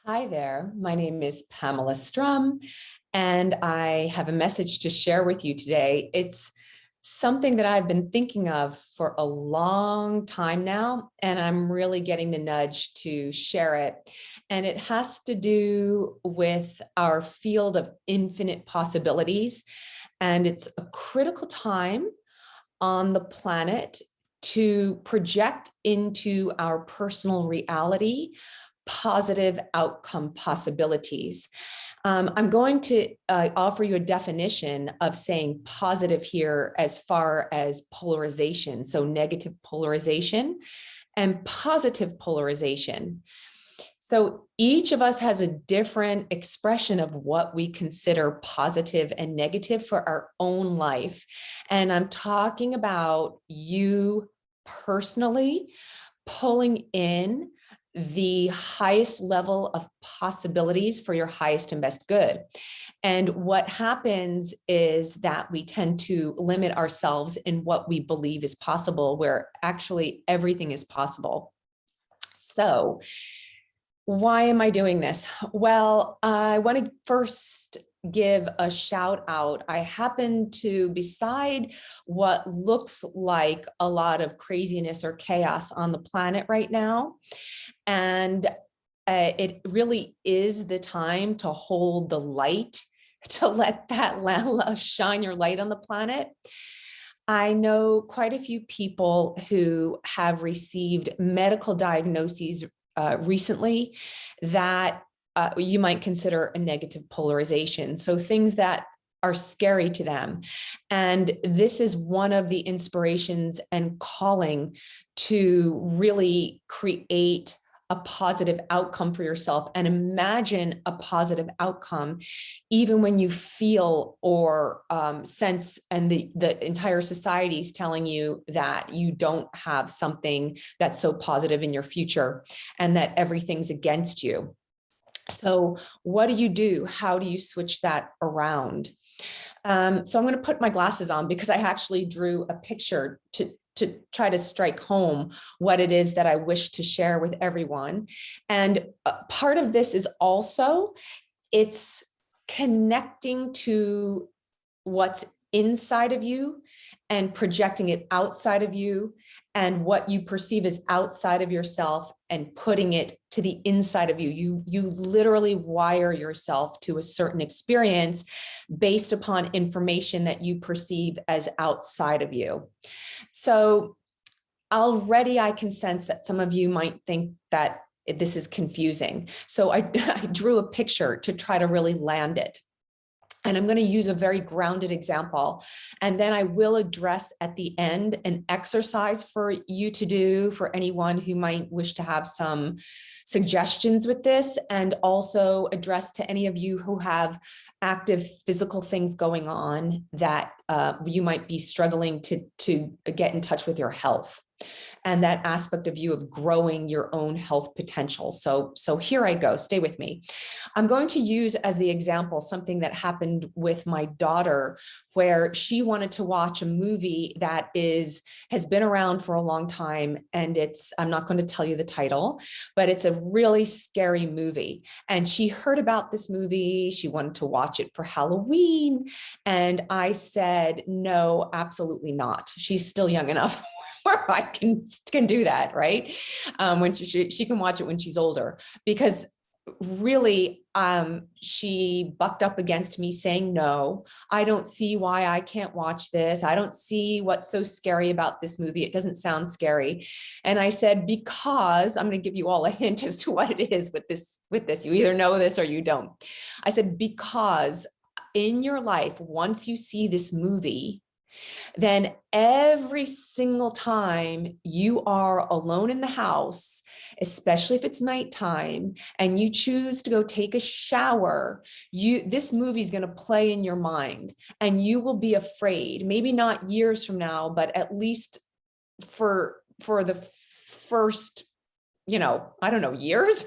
Hi there, my name is Pamela Strum, and I have a message to share with you today. It's something that I've been thinking of for a long time now, and I'm really getting the nudge to share it. And it has to do with our field of infinite possibilities. And it's a critical time on the planet to project into our personal reality positive outcome possibilities. I'm going to offer you a definition of saying positive here as far as polarization, so negative polarization and positive polarization. So each of us has a different expression of what we consider positive and negative for our own life. And I'm talking about you personally pulling in the highest level of possibilities for your highest and best good. And what happens is that we tend to limit ourselves in what we believe is possible, where actually everything is possible. So why am I doing this? Well, I want to first give a shout out. I happen to, beside what looks like a lot of craziness or chaos on the planet right now, and it really is the time to hold the light, to let that shine your light on the planet. I know quite a few people who have received medical diagnoses recently that you might consider a negative polarization. So things that are scary to them. And this is one of the inspirations and calling to really create a positive outcome for yourself and imagine a positive outcome, even when you feel or sense and the entire society is telling you that you don't have something that's so positive in your future and that everything's against you. So what do you do? How do you switch that around? So I'm going to put my glasses on because I actually drew a picture to try to strike home what it is that I wish to share with everyone. And part of this is also, it's connecting to what's inside of you and projecting it outside of you, and what you perceive as outside of yourself and putting it to the inside of you. You literally wire yourself to a certain experience based upon information that you perceive as outside of you. So already I can sense that some of you might think that this is confusing. So I drew a picture to try to really land it. And I'm going to use a very grounded example. And then I will address at the end an exercise for you to do for anyone who might wish to have some suggestions with this, and also address to any of you who have active physical things going on that you might be struggling to get in touch with your health and that aspect of you of growing your own health potential. So here I go, stay with me. I'm going to use as the example something that happened with my daughter, where she wanted to watch a movie that has been around for a long time. And I'm not going to tell you the title, but it's a really scary movie. And she heard about this movie. She wanted to watch it for Halloween. And I said, no, absolutely not. She's still young enough where I can do that, right? When she can watch it when she's older, because really she bucked up against me saying, no, I don't see why I can't watch this. I don't see what's so scary about this movie. It doesn't sound scary. And I said, because I'm going to give you all a hint as to what it is with this. You either know this or you don't. I said, because in your life, once you see this movie, then every single time you are alone in the house, especially if it's nighttime and you choose to go take a shower, this movie is going to play in your mind, and you will be afraid, maybe not years from now, but at least for the first, I don't know, years,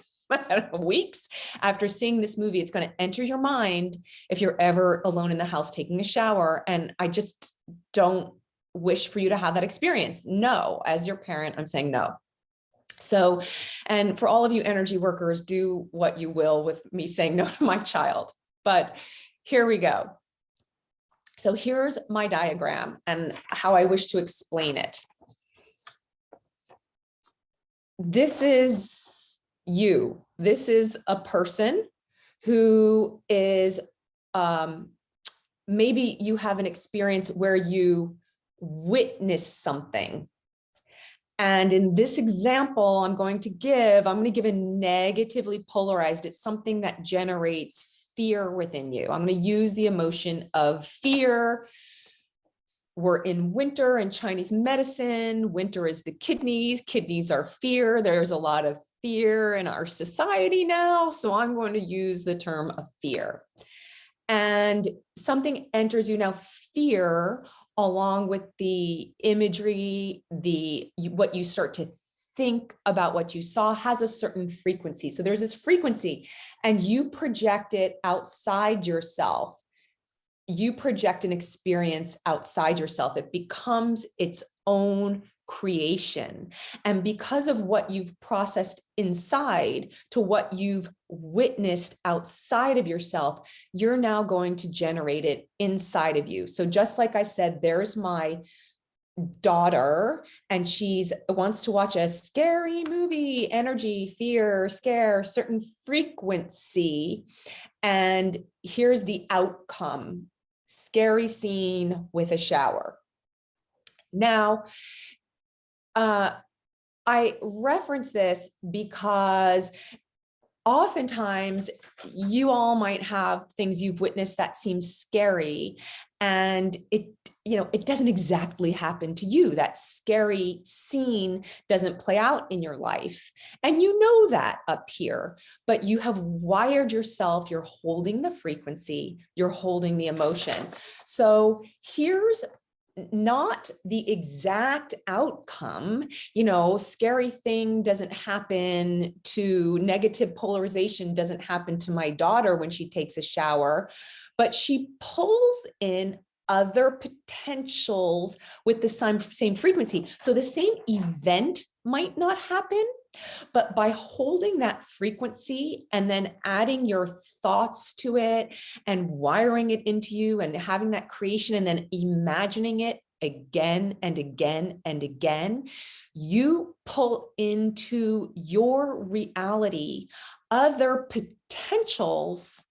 weeks after seeing this movie, it's going to enter your mind if you're ever alone in the house taking a shower. And I just don't wish for you to have that experience. No, as your parent, I'm saying no. So, and for all of you energy workers, do what you will with me saying no to my child, but here we go. So here's my diagram and how I wish to explain it. This is you. This is a person who is, maybe you have an experience where you witness something. And in this example, I'm going to give a negatively polarized. It's something that generates fear within you. I'm going to use the emotion of fear. We're in winter in Chinese medicine. Winter is the kidneys. Kidneys are fear. There's a lot of fear in our society now. So I'm going to use the term of fear. And something enters you now, fear, along with the imagery, what you start to think about what you saw has a certain frequency. So there's this frequency and you project it outside yourself. You project an experience outside yourself. It becomes its own creation. And because of what you've processed inside to what you've witnessed outside of yourself, you're now going to generate it inside of you. So just like I said, there's my daughter and she wants to watch a scary movie, energy, fear, scare, certain frequency. And here's the outcome: scary scene with a shower. Now, I reference this because oftentimes you all might have things you've witnessed that seem scary, and it doesn't exactly happen to you. That scary scene doesn't play out in your life. And you know that up here, but you have wired yourself, you're holding the frequency, you're holding the emotion. So here's not the exact outcome. Scary thing doesn't happen to, negative polarization doesn't happen to my daughter when she takes a shower, but she pulls in other potentials with the same frequency. So the same event might not happen, but by holding that frequency and then adding your thoughts to it and wiring it into you and having that creation and then imagining it again and again and again, you pull into your reality other potentials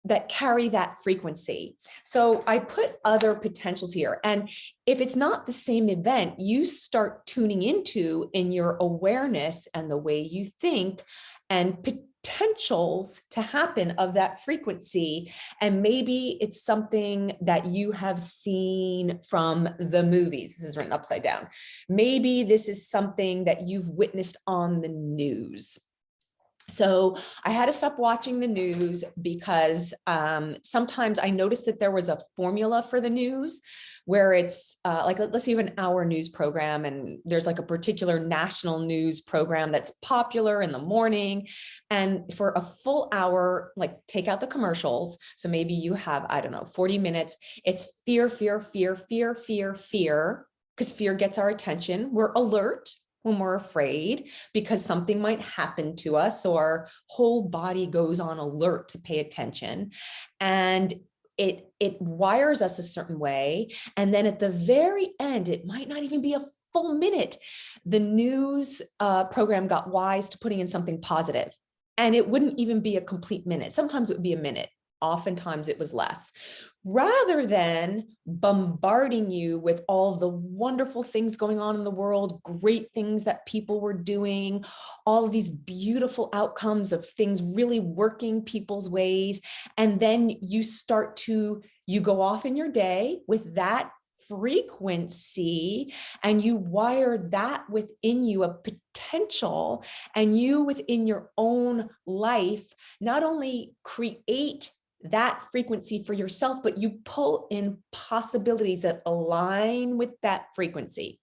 that carry that frequency. So I put other potentials here. And if it's not the same event, you start tuning into in your awareness and the way you think and potentials to happen of that frequency. And maybe it's something that you have seen from the movies. This is written upside down. Maybe this is something that you've witnessed on the news. So I had to stop watching the news because sometimes I noticed that there was a formula for the news where it's like, let's say you have an hour news program and there's like a particular national news program that's popular in the morning. And for a full hour, like take out the commercials. So maybe you have, 40 minutes. It's fear, fear, fear, fear, fear, fear, because fear gets our attention. We're alert when we're afraid because something might happen to us. So our whole body goes on alert to pay attention. And it wires us a certain way. And then at the very end, it might not even be a full minute. The news program got wise to putting in something positive. And it wouldn't even be a complete minute. Sometimes it would be a minute. Oftentimes it was less. Rather than bombarding you with all the wonderful things going on in the world, great things that people were doing, all of these beautiful outcomes of things really working people's ways. And then you go off in your day with that frequency and you wire that within you, a potential, and you within your own life, not only create that frequency for yourself, but you pull in possibilities that align with that frequency.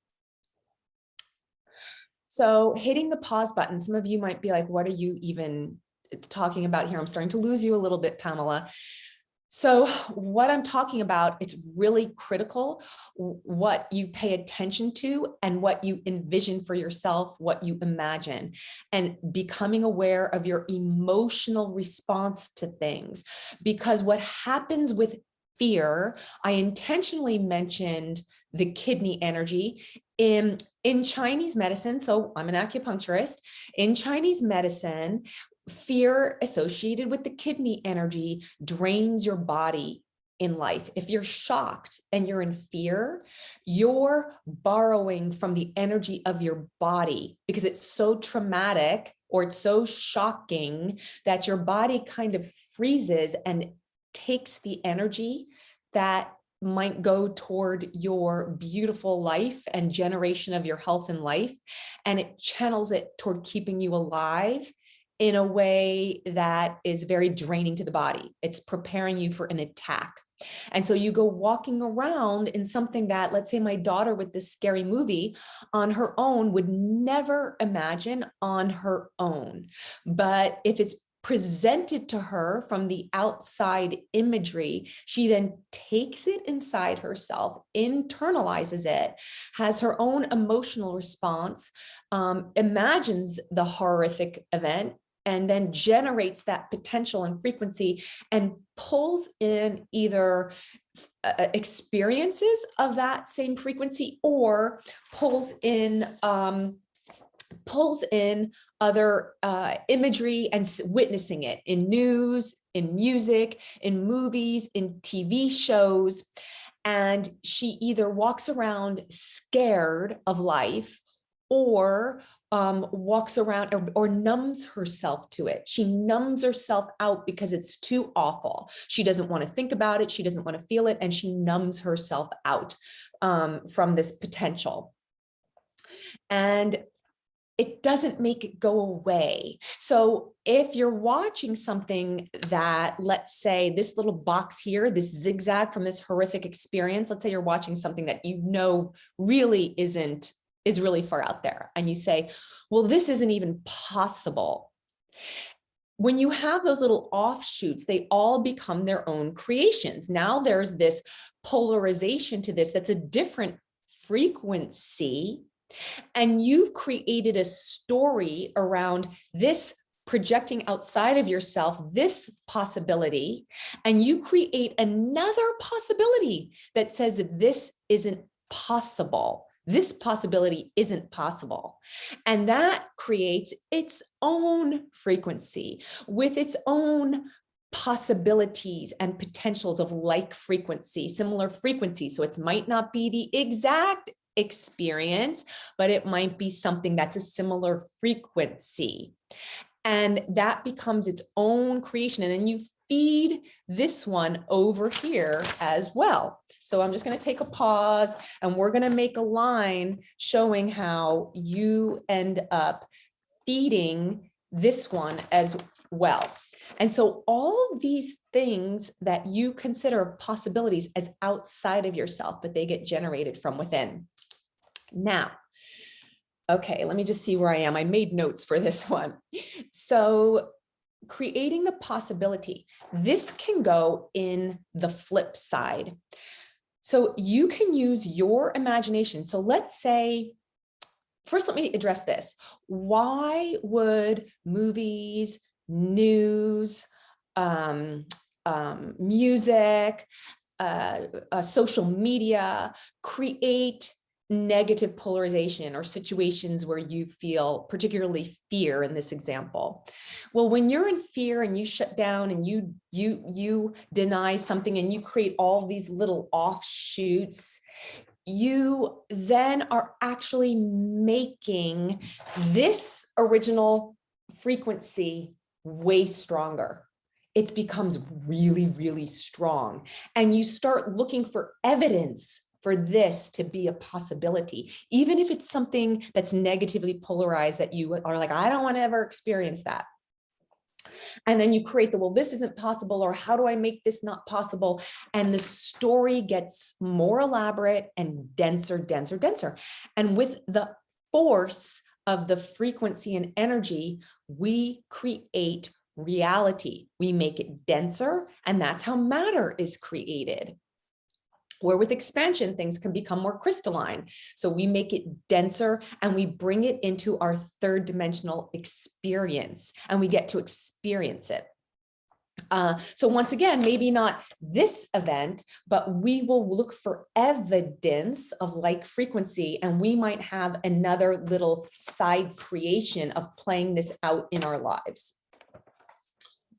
So hitting the pause button, some of you might be like, what are you even talking about here? I'm starting to lose you a little bit, Pamela. So what I'm talking about, it's really critical what you pay attention to and what you envision for yourself, what you imagine, and becoming aware of your emotional response to things. Because what happens with fear, I intentionally mentioned the kidney energy in Chinese medicine. So I'm an acupuncturist. In Chinese medicine, fear associated with the kidney energy drains your body in life. If you're shocked and you're in fear, you're borrowing from the energy of your body because it's so traumatic or it's so shocking that your body kind of freezes and takes the energy that might go toward your beautiful life and generation of your health and life, and it channels it toward keeping you alive in a way that is very draining to the body. It's preparing you for an attack. And so you go walking around in something that, let's say my daughter with this scary movie on her own would never imagine on her own. But if it's presented to her from the outside imagery, she then takes it inside herself, internalizes it, has her own emotional response, imagines the horrific event, and then generates that potential and frequency and pulls in either experiences of that same frequency or pulls in other imagery and witnessing it in news, in music, in movies, in TV shows. And she either walks around scared of life or walks around or numbs herself to it. She numbs herself out because it's too awful. She doesn't want to think about it. She doesn't want to feel it. And she numbs herself out from this potential. And it doesn't make it go away. So if you're watching something that, let's say this little box here, this zigzag from this horrific experience, let's say you're watching something that you know really is really far out there. And you say, well, this isn't even possible. When you have those little offshoots, they all become their own creations. Now there's this polarization to this that's a different frequency. And you've created a story around this projecting outside of yourself, this possibility, and you create another possibility that says this isn't possible. This possibility isn't possible. And that creates its own frequency with its own possibilities and potentials of like frequency, similar frequency. So it might not be the exact experience, but it might be something that's a similar frequency. And that becomes its own creation. And then you feed this one over here as well. So I'm just going to take a pause and we're going to make a line showing how you end up feeding this one as well. And so all these things that you consider possibilities as outside of yourself, but they get generated from within. Now, okay, let me just see where I am. I made notes for this one. So creating the possibility, this can go in the flip side. So you can use your imagination. So let's say, first, let me address this. Why would movies, news, music, social media create negative polarization or situations where you feel particularly fear in this example? Well, when you're in fear and you shut down and you deny something and you create all these little offshoots, you then are actually making this original frequency way stronger. It becomes really, really strong. And you start looking for evidence for this to be a possibility, even if it's something that's negatively polarized that you are like, I don't want to ever experience that. And then you create the, well, this isn't possible, or how do I make this not possible? And the story gets more elaborate and denser, denser, denser. And with the force of the frequency and energy, we create reality. We make it denser, and that's how matter is created. Where with expansion, things can become more crystalline. So we make it denser and we bring it into our third dimensional experience, and we get to experience it. So once again, maybe not this event, but we will look for evidence of like frequency, and we might have another little side creation of playing this out in our lives.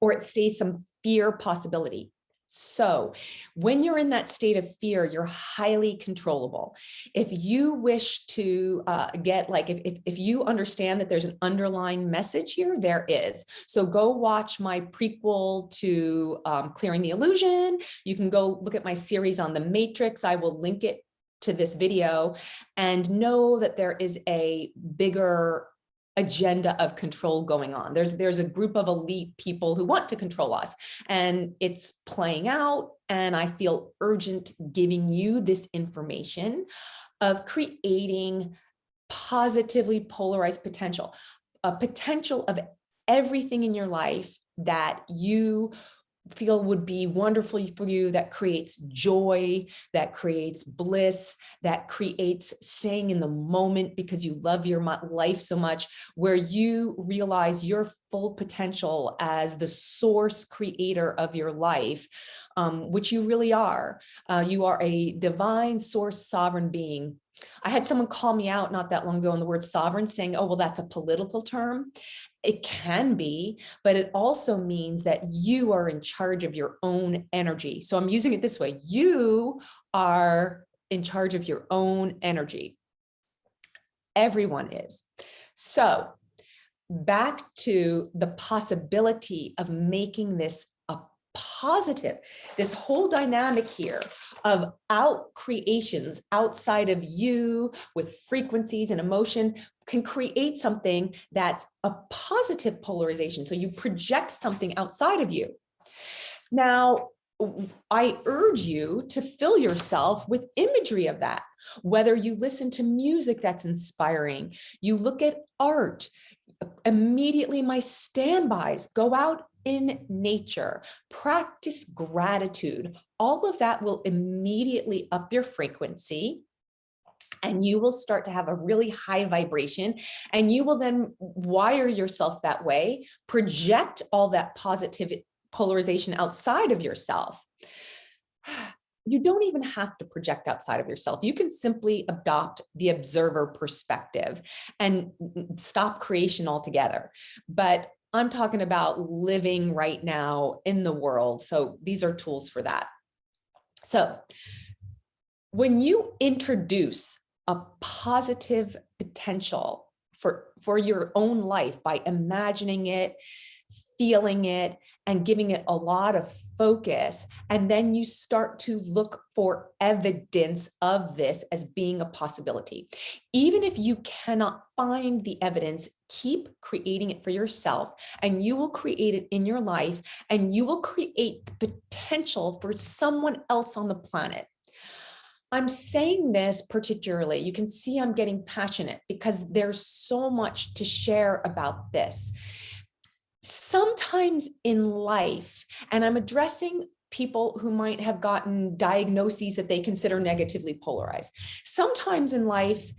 Or it stays some fear possibility. So when you're in that state of fear, you're highly controllable. If you wish to get like, if you understand that there's an underlying message here, there is. So go watch my prequel to Clearing the Illusion. You can go look at my series on the Matrix. I will link it to this video, and know that there is a bigger agenda of control going on. There's a group of elite people who want to control us, and it's playing out. And I feel urgent giving you this information of creating positively polarized potential, a potential of everything in your life that you feel would be wonderful for you, that creates joy, that creates bliss, that creates staying in the moment because you love your life so much, where you realize your full potential as the source creator of your life, which you really are. You are a divine source sovereign being. I had someone call me out not that long ago on the word sovereign, saying, oh, well, that's a political term. It can be, but it also means that you are in charge of your own energy. So I'm using it this way. You are in charge of your own energy. Everyone is. So back to the possibility of making this a positive, this whole dynamic here of out creations outside of you with frequencies and emotion can create something that's a positive polarization. So you project something outside of you. Now, I urge you to fill yourself with imagery of that, whether you listen to music that's inspiring, you look at art. Immediately, my standbys: go out in nature, practice gratitude. All of that will immediately up your frequency, and you will start to have a really high vibration, and you will then wire yourself that way, project all that positive polarization outside of yourself. You don't even have to project outside of yourself. You can simply adopt the observer perspective and stop creation altogether. But I'm talking about living right now in the world. So these are tools for that. So when you introduce a positive potential for your own life by imagining it, feeling it, and giving it a lot of focus, and then you start to look for evidence of this as being a possibility. Even if you cannot find the evidence, keep creating it for yourself, and you will create it in your life, and you will create the potential for someone else on the planet. I'm saying this particularly, you can see I'm getting passionate because there's so much to share about this. Sometimes in life, and I'm addressing people who might have gotten diagnoses that they consider negatively polarized. Sometimes in life,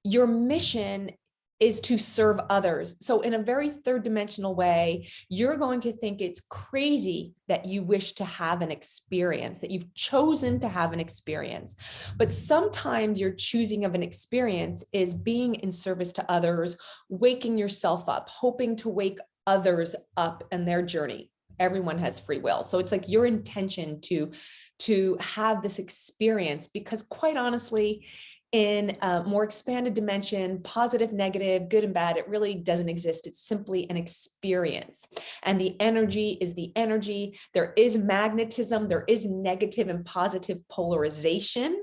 your mission is to serve others. So in a very third dimensional way, you're going to think it's crazy that you wish to have an experience, that you've chosen to have an experience. But sometimes your choosing of an experience is being in service to others, waking yourself up, hoping to wake others up in their journey. Everyone has free will. So it's like your intention to have this experience, because quite honestly, in a more expanded dimension, positive, negative, good and bad, it really doesn't exist. It's simply an experience. And the energy is the energy. There is magnetism, there is negative and positive polarization.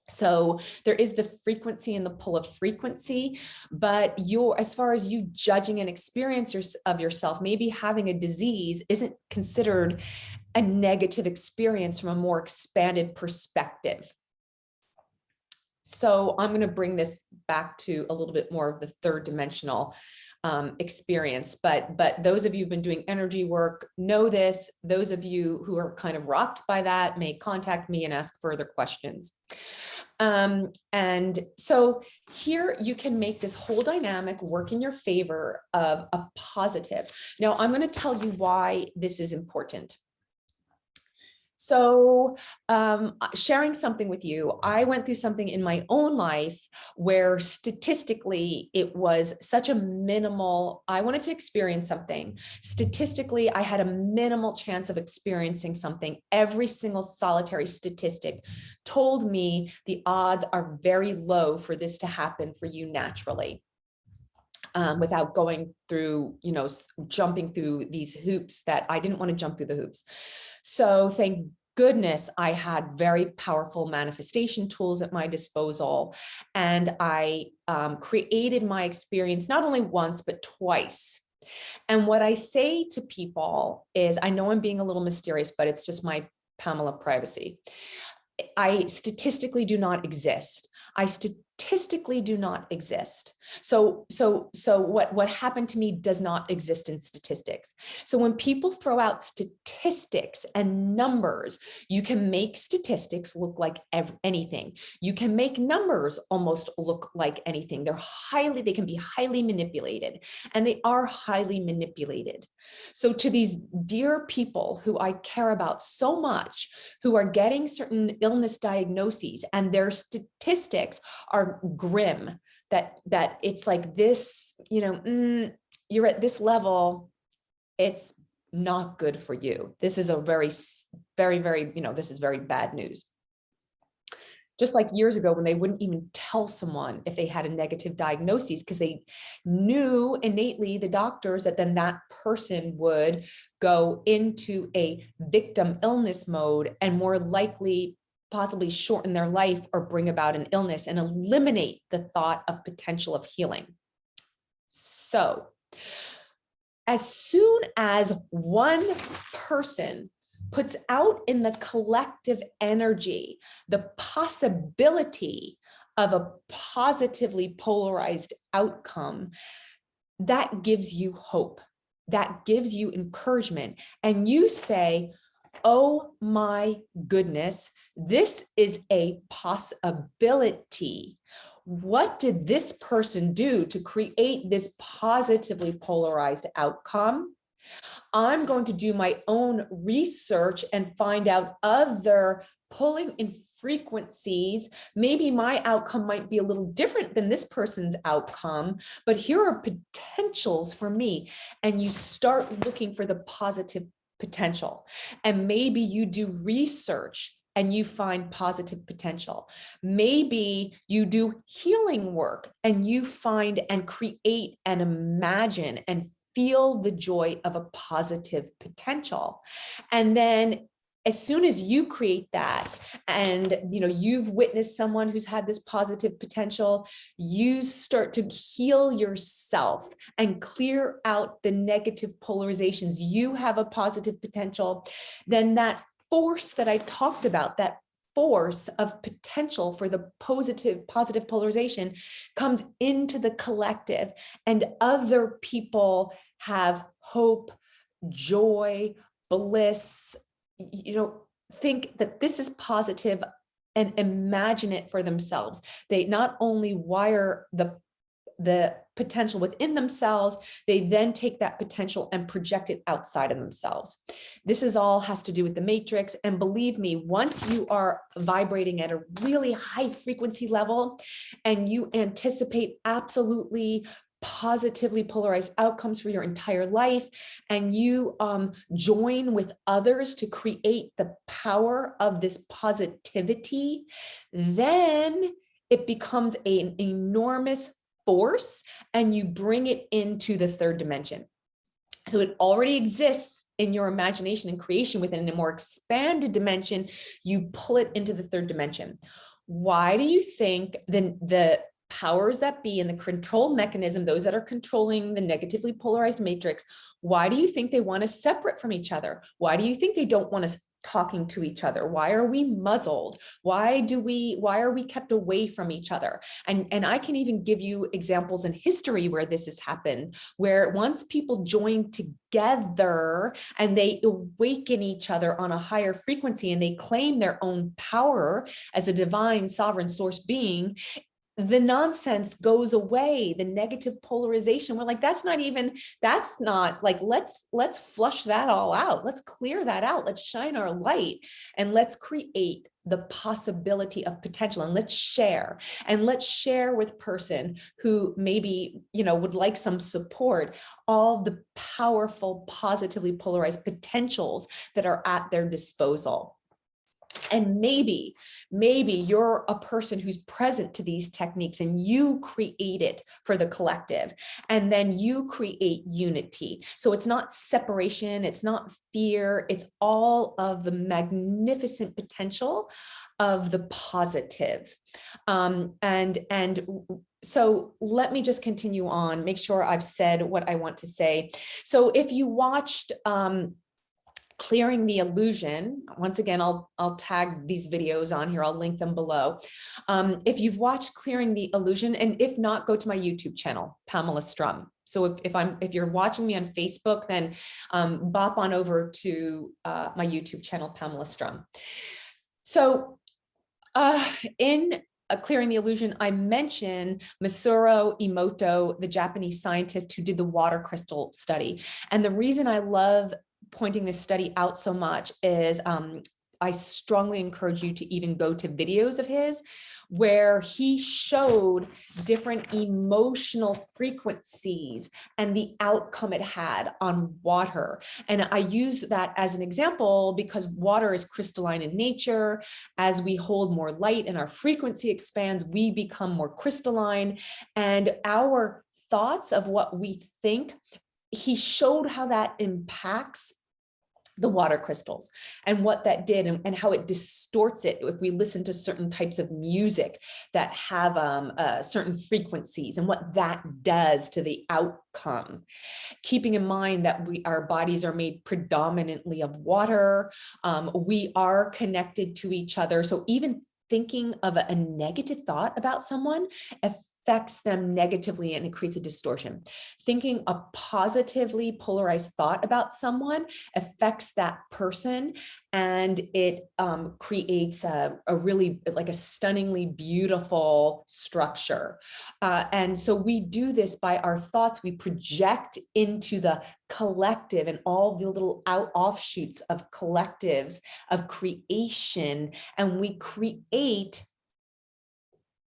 So there is the frequency and the pull of frequency, but as far as you judging an experience of yourself, maybe having a disease isn't considered a negative experience from a more expanded perspective. So I'm going to bring this back to a little bit more of the third dimensional experience. But those of you who've been doing energy work know this. Those of you who are kind of rocked by that may contact me and ask further questions. And so here you can make this whole dynamic work in your favor of a positive. Now I'm going to tell you why this is important. So sharing something with you, I went through something in my own life where statistically it was such a minimal, I wanted to experience something. Statistically, I had a minimal chance of experiencing something. Every single solitary statistic told me the odds are very low for this to happen for you naturally. Without going through, jumping through these hoops that I didn't want to jump through the hoops. So thank goodness I had very powerful manifestation tools at my disposal. And I created my experience not only once, but twice. And what I say to people is, I know I'm being a little mysterious, but it's just my Pamela privacy. I statistically do not exist. I statistically do not exist. So what happened to me does not exist in statistics. So when people throw out statistics and numbers, you can make statistics look like anything. You can make numbers almost look like anything. They can be highly manipulated, and they are highly manipulated. So to these dear people who I care about so much, who are getting certain illness diagnoses and their statistics are grim, that it's like this, you're at this level, it's not good for you. This is a very, very, very, this is very bad news. Just like years ago when they wouldn't even tell someone if they had a negative diagnosis because they knew innately, the doctors, that then that person would go into a victim illness mode and more likely possibly shorten their life or bring about an illness and eliminate the thought of potential of healing. So as soon as one person puts out in the collective energy the possibility of a positively polarized outcome, that gives you hope, that gives you encouragement. And you say, oh my goodness, this is a possibility. What did this person do to create this positively polarized outcome? I'm going to do my own research and find out other pulling in frequencies. Maybe my outcome might be a little different than this person's outcome, but here are potentials for me. And you start looking for the positive potential. And maybe you do research and you find positive potential. Maybe you do healing work and you find and create and imagine and feel the joy of a positive potential. And then as soon as you create that, and you've witnessed someone who's had this positive potential, you start to heal yourself and clear out the negative polarizations. You have a positive potential, then that force that I talked about, that force of potential for the positive polarization comes into the collective, and other people have hope, joy, bliss. Think that this is positive and imagine it for themselves. They not only wire the potential within themselves, they then take that potential and project it outside of themselves. This is all has to do with the matrix. And believe me, once you are vibrating at a really high frequency level and you anticipate absolutely positively polarized outcomes for your entire life, and you join with others to create the power of this positivity, then it becomes an enormous force and you bring it into the third dimension. So it already exists in your imagination and creation within a more expanded dimension. You pull it into the third dimension. Why do you think the powers that be and the control mechanism, those that are controlling the negatively polarized matrix, why do you think they want us separate from each other? Why do you think they don't want us talking to each other? Why are we muzzled? Why are we kept away from each other? And I can even give you examples in history where this has happened, where once people join together and they awaken each other on a higher frequency and they claim their own power as a divine sovereign source being, the nonsense goes away, the negative polarization. We're like, that's not like, let's flush that all out. Let's clear that out. Let's shine our light and let's create the possibility of potential, and let's share with person who maybe, would like some support, all the powerful, positively polarized potentials that are at their disposal. And maybe you're a person who's present to these techniques and you create it for the collective, and then you create unity. So it's not separation, it's not fear, it's all of the magnificent potential of the positive. So let me just continue on, make sure I've said what I want to say. So if you watched Clearing the Illusion, once again, I'll tag these videos on here, I'll link them below. If you've watched Clearing the Illusion, and if not, go to my YouTube channel, Pamela Strum. So if you're watching me on Facebook, then bop on over to my YouTube channel, Pamela Strum. So in Clearing the Illusion, I mentioned Masaru Emoto, the Japanese scientist who did the water crystal study. And the reason I love pointing this study out so much is I strongly encourage you to even go to videos of his where he showed different emotional frequencies and the outcome it had on water. And I use that as an example because water is crystalline in nature. As we hold more light and our frequency expands, we become more crystalline, and our thoughts of what we think, he showed how that impacts the water crystals and what that did, and how it distorts it if we listen to certain types of music that have certain frequencies, and what that does to the outcome. Keeping in mind that our bodies are made predominantly of water, we are connected to each other. So even thinking of a negative thought about someone affects them negatively, and it creates a distortion. Thinking a positively polarized thought about someone affects that person, and it creates a really, like, a stunningly beautiful structure. And so we do this by our thoughts. We project into the collective and all the little offshoots of collectives of creation, and we create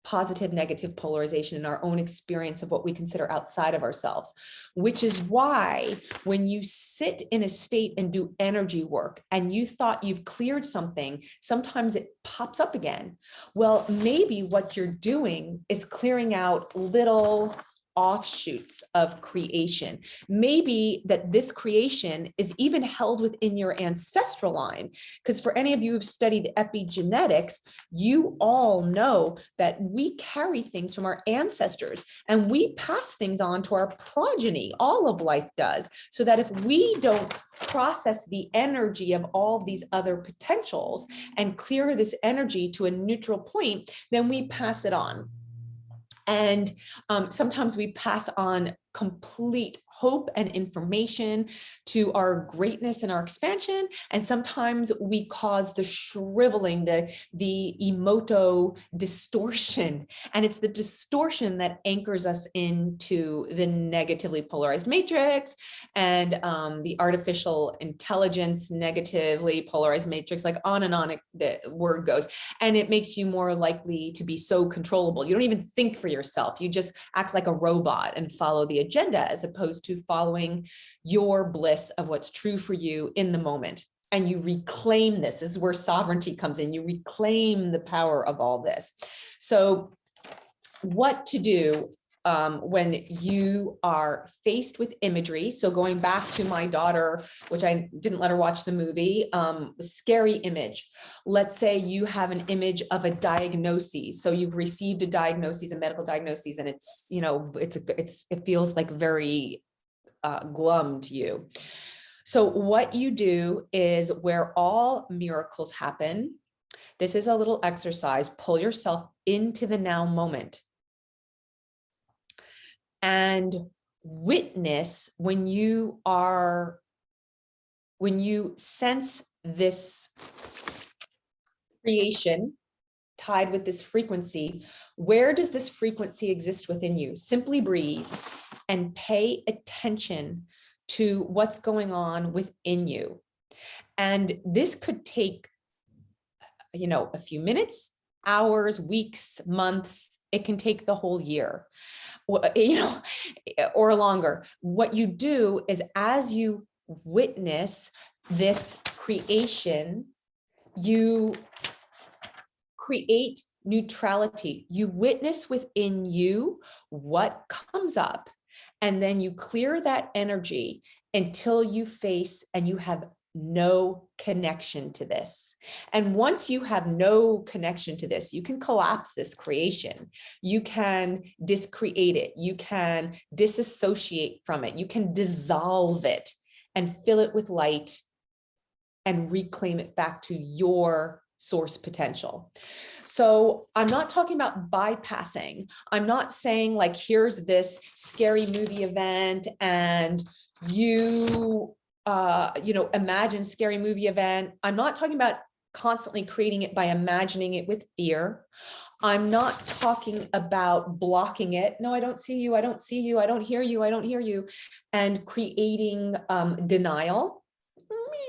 positive, negative polarization in our own experience of what we consider outside of ourselves, which is why when you sit in a state and do energy work and you thought you've cleared something, sometimes it pops up again. Well, maybe what you're doing is clearing out little offshoots of creation. Maybe that this creation is even held within your ancestral line, because for any of you who've studied epigenetics, you all know that we carry things from our ancestors and we pass things on to our progeny. All of life does. So that if we don't process the energy of all these other potentials and clear this energy to a neutral point, then we pass it on. And sometimes we pass on complete hope and information to our greatness and our expansion. And sometimes we cause the shriveling, the emoto distortion. And it's the distortion that anchors us into the negatively polarized matrix and the artificial intelligence, negatively polarized matrix, like on and on the word goes. And it makes you more likely to be so controllable. You don't even think for yourself. You just act like a robot and follow the agenda, as opposed to following your bliss of what's true for you in the moment. And you reclaim this. This is where sovereignty comes in. You reclaim the power of all this. So what to do when you are faced with imagery. So going back to my daughter, which I didn't let her watch the movie, scary image. Let's say you have an image of a diagnosis. So you've received a diagnosis, a medical diagnosis, and it's, it feels like very glum to you. So what you do is where all miracles happen. This is a little exercise. Pull yourself into the now moment and witness when you sense this creation tied with this frequency. Where does this frequency exist within you? Simply breathe and pay attention to what's going on within you. And this could take, a few minutes, hours, weeks, months. It can take the whole year, or longer. What you do is, as you witness this creation, you create neutrality. You witness within you what comes up, and then you clear that energy until you face and you have no connection to this. And once you have no connection to this, you can collapse this creation. You can discreate it. You can disassociate from it. You can dissolve it and fill it with light and reclaim it back to your source potential. So I'm not talking about bypassing. I'm not saying like, here's this scary movie event and you imagine scary movie event. I'm not talking about constantly creating it by imagining it with fear. I'm not talking about blocking it. No, I don't see you. I don't see you. I don't hear you. I don't hear you. And creating denial.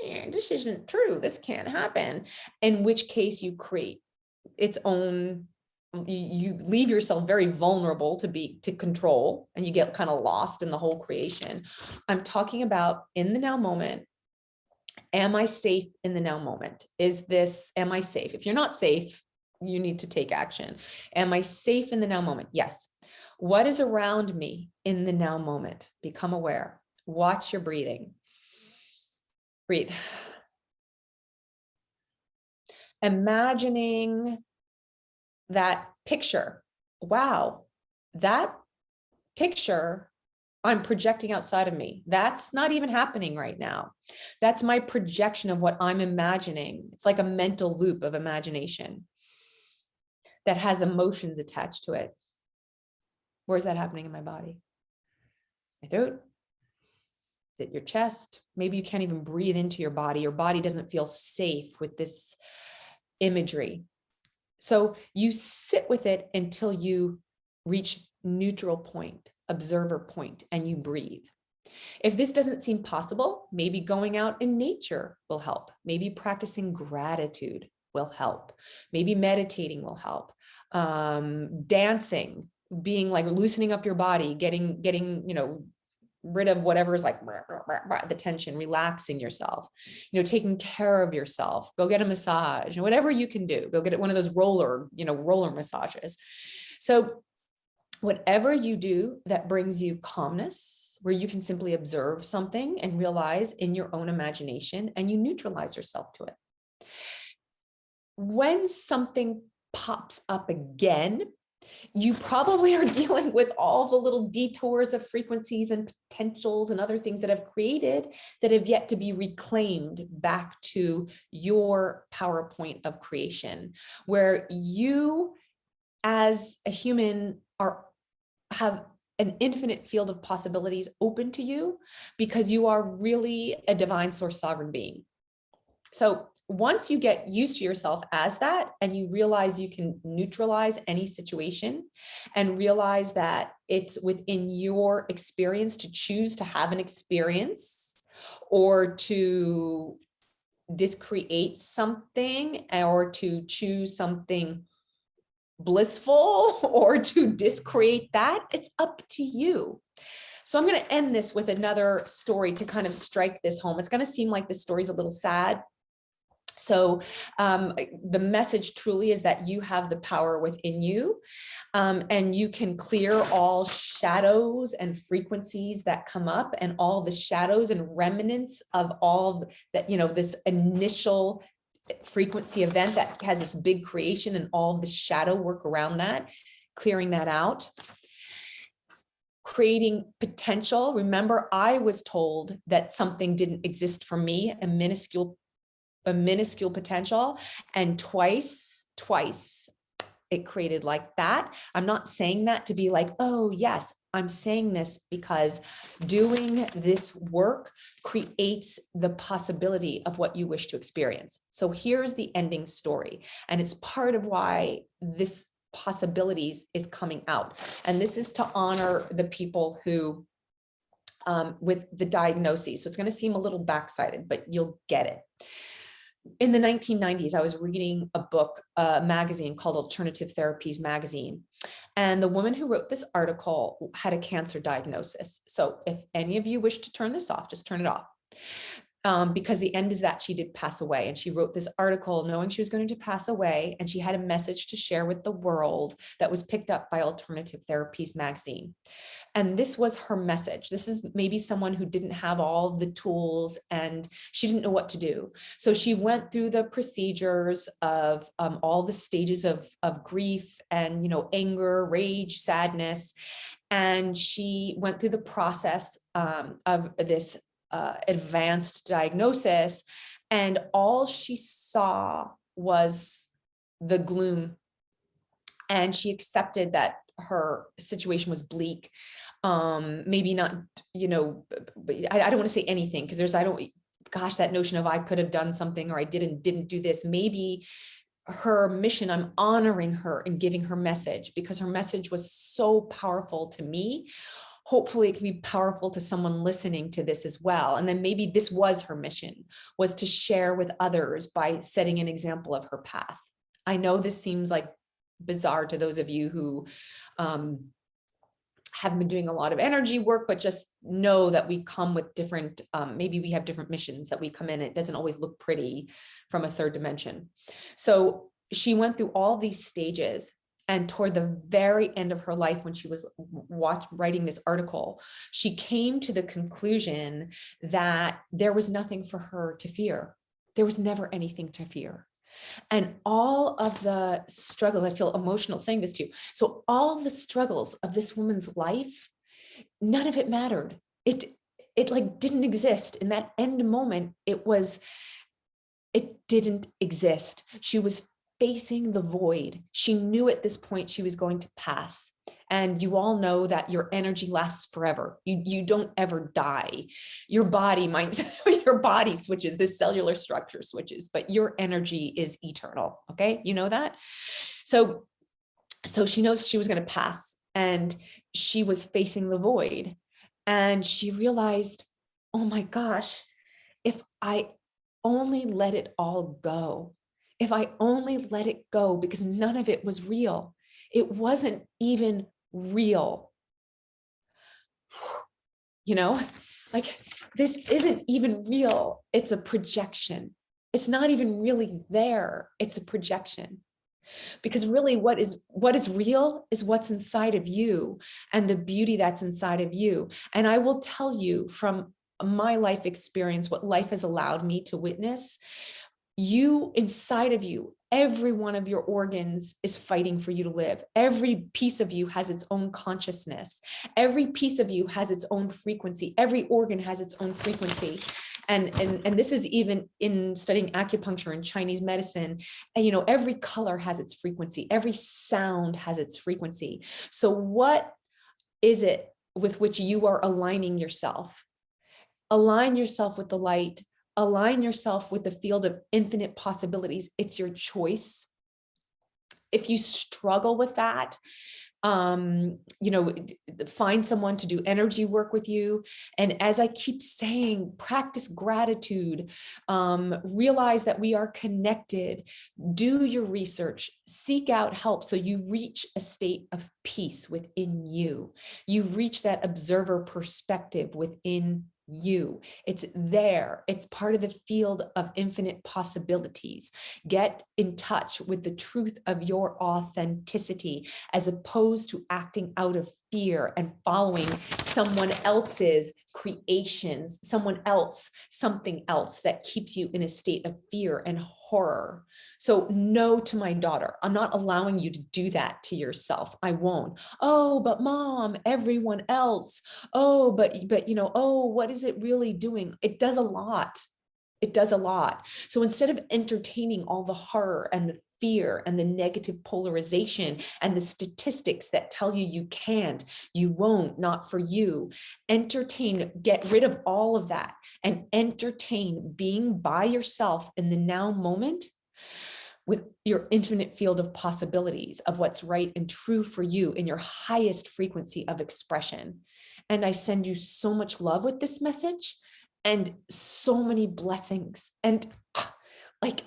This isn't true. This can't happen. In which case you create its own, you leave yourself very vulnerable to control, and you get kind of lost in the whole creation. I'm talking about in the now moment. Am I safe in the now moment? Am I safe? If you're not safe, you need to take action. Am I safe in the now moment? Yes. What is around me in the now moment? Become aware. Watch your breathing. Breathe. Imagining that picture. Wow, that picture I'm projecting outside of me. That's not even happening right now. That's my projection of what I'm imagining. It's like a mental loop of imagination that has emotions attached to it. Where's that happening in my body? My throat? Is it your chest? Maybe you can't even breathe into your body. Your body doesn't feel safe with this imagery. So you sit with it until you reach neutral point, observer point, and you breathe. If this doesn't seem possible, maybe going out in nature will help. Maybe practicing gratitude will help. Maybe meditating will help. Dancing, being like loosening up your body, getting, rid of whatever is like the tension, relaxing yourself, taking care of yourself, go get a massage, whatever you can do, go get one of those roller massages. So whatever you do that brings you calmness, where you can simply observe something and realize in your own imagination, and you neutralize yourself to it. When something pops up again, you probably are dealing with all the little detours of frequencies and potentials and other things that have created that have yet to be reclaimed back to your power point of creation, where you as a human have an infinite field of possibilities open to you, because you are really a divine source sovereign being. So once you get used to yourself as that, and you realize you can neutralize any situation, and realize that it's within your experience to choose to have an experience or to discreate something, or to choose something blissful or to discreate that, it's up to you. So I'm going to end this with another story to kind of strike this home. It's going to seem like the story's a little sad. So the message truly is that you have the power within you, and you can clear all shadows and frequencies that come up, and all the shadows and remnants of all that, this initial frequency event that has this big creation and all the shadow work around that, clearing that out. creating potential. Remember, I was told that something didn't exist for me, a minuscule potential, and twice it created like that. I'm not saying that to be like, oh yes, I'm saying this because doing this work creates the possibility of what you wish to experience. So here's the ending story. And it's part of why this possibilities is coming out. And this is to honor the people who, with the diagnoses. So it's going to seem a little backsided, but you'll get it. In the 1990s, I was reading a book, a magazine called Alternative Therapies Magazine. And the woman who wrote this article had a cancer diagnosis. So if any of you wish to turn this off, just turn it off. Because the end is that she did pass away, and she wrote this article knowing she was going to pass away, and she had a message to share with the world that was picked up by Alternative Therapies Magazine. And this was her message. This is maybe someone who didn't have all the tools and she didn't know what to do. So she went through the procedures of all the stages of grief and, anger, rage, sadness. And she went through the process of this advanced diagnosis, and all she saw was the gloom. And she accepted that her situation was bleak. Maybe not, I don't want to say anything because that notion of I could have done something or I didn't do this. Maybe her mission, I'm honoring her and giving her message because her message was so powerful to me. Hopefully it can be powerful to someone listening to this as well. And then maybe this was her mission, was to share with others by setting an example of her path. I know this seems like bizarre to those of you who have been doing a lot of energy work, but just know that we come with different, maybe we have different missions that we come in. It doesn't always look pretty from a third dimension. So she went through all these stages. And toward the very end of her life, when she was writing this article, she came to the conclusion that there was nothing for her to fear. There was never anything to fear. And all of the struggles, I feel emotional saying this to you. So all the struggles of this woman's life, none of it mattered. It like didn't exist in that end moment. It didn't exist. She was facing the void. She knew at this point she was going to pass. And you all know that your energy lasts forever. You don't ever die. Your body switches, this cellular structure switches, but your energy is eternal. Okay. You know that? So she knows she was going to pass, and she was facing the void, and she realized, oh my gosh, if I only let it all go, if I only let it go, because none of it was real. It wasn't even real. Like this isn't even real. It's a projection. It's not even really there. It's a projection. Because really what is real is what's inside of you and the beauty that's inside of you. And I will tell you from my life experience, what life has allowed me to witness, you inside of you, every one of your organs is fighting for you to live. Every piece of you has its own consciousness. Every piece of you has its own frequency. Every organ has its own frequency. And this is even in studying acupuncture and Chinese medicine. And, every color has its frequency. Every sound has its frequency. So what is it with which you are aligning yourself? Align yourself with the light. Align yourself with the field of infinite possibilities. It's your choice. If you struggle with that, find someone to do energy work with you. And as I keep saying, practice gratitude, realize that we are connected, do your research, seek out help so you reach a state of peace within you. You reach that observer perspective within you. It's there. It's part of the field of infinite possibilities. Get in touch with the truth of your authenticity, as opposed to acting out of fear and following someone else's creations, someone else, something else that keeps you in a state of fear and horror. So no to my daughter. I'm not allowing you to do that to yourself. I won't. Oh, but mom, everyone else. Oh, but you know, oh, what is it really doing? It does a lot. It does a lot. So instead of entertaining all the horror and the fear and the negative polarization and the statistics that tell you you can't, you won't, not for you, entertain, get rid of all of that and entertain being by yourself in the now moment with your infinite field of possibilities of what's right and true for you in your highest frequency of expression. And I send you so much love with this message and so many blessings. And like,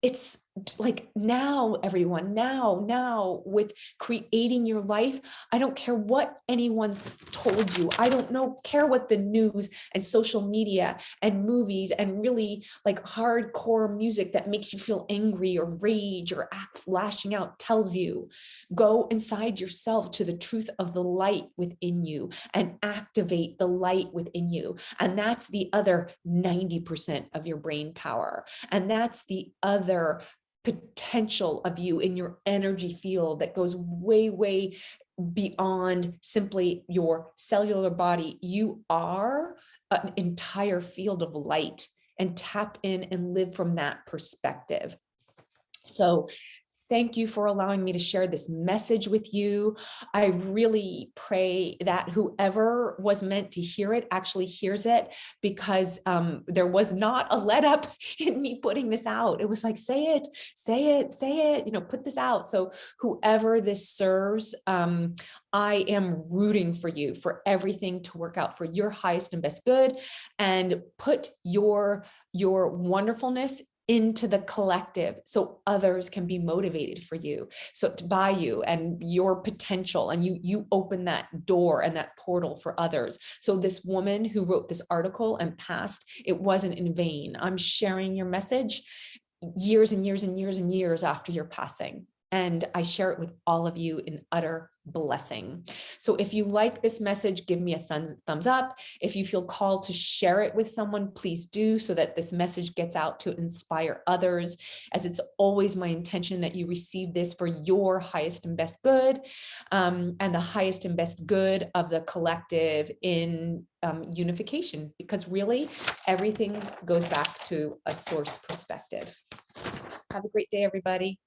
it's like now, everyone, now with creating your life, I don't care what anyone's told you. I don't care what the news and social media and movies and really like hardcore music that makes you feel angry or rage or act lashing out tells you. Go inside yourself to the truth of the light within you and activate the light within you. And that's the other 90% of your brain power. And that's the other potential of you in your energy field that goes way beyond simply your cellular body. You are an entire field of light, and tap in and live from that perspective. So thank you for allowing me to share this message with you. I really pray that whoever was meant to hear it actually hears it, because there was not a let up in me putting this out. It was like, say it, you know, put this out. So whoever this serves, I am rooting for you, for everything to work out for your highest and best good, and put your wonderfulness into the collective so others can be motivated for you, so by you and your potential, and you open that door and that portal for others. So this woman who wrote this article and passed, it wasn't in vain. I'm sharing your message years and years and years and years after your passing, and I share it with all of you in utter blessing. So if you like this message, give me a thumbs up. If you feel called to share it with someone, please do, so that this message gets out to inspire others, as it's always my intention that you receive this for your highest and best good, and the highest and best good of the collective in unification, because really everything goes back to a source perspective. Have a great day, everybody.